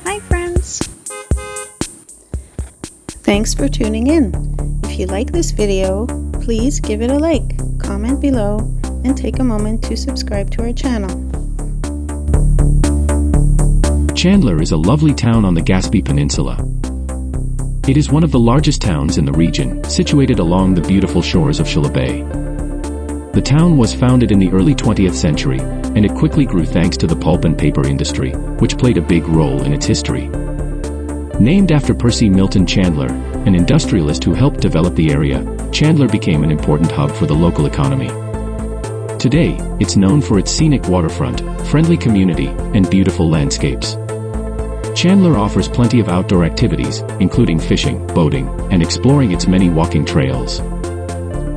Hi friends! Thanks for tuning in. If you like this video, please give it a like, comment below, and take a moment to subscribe to our channel. Chandler is a lovely town on the Gaspé Peninsula. It is one of the largest towns in the region, situated along the beautiful shores of Shilla Bay. The town was founded in the early 20th century, and it quickly grew thanks to the pulp and paper industry, which played a big role in its history. Named after Percy Milton Chandler, an industrialist who helped develop the area, Chandler became an important hub for the local economy. Today, it's known for its scenic waterfront, friendly community, and beautiful landscapes. Chandler offers plenty of outdoor activities, including fishing, boating, and exploring its many walking trails.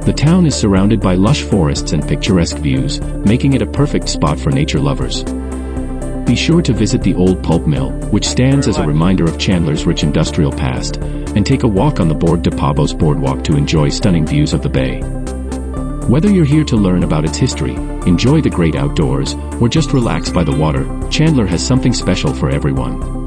The town is surrounded by lush forests and picturesque views, making it a perfect spot for nature lovers. Be sure to visit the old pulp mill, which stands as a reminder of Chandler's rich industrial past, and take a walk on the Bord de Pabos boardwalk to enjoy stunning views of the bay. Whether you're here to learn about its history, enjoy the great outdoors, or just relax by the water, Chandler has something special for everyone.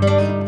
you.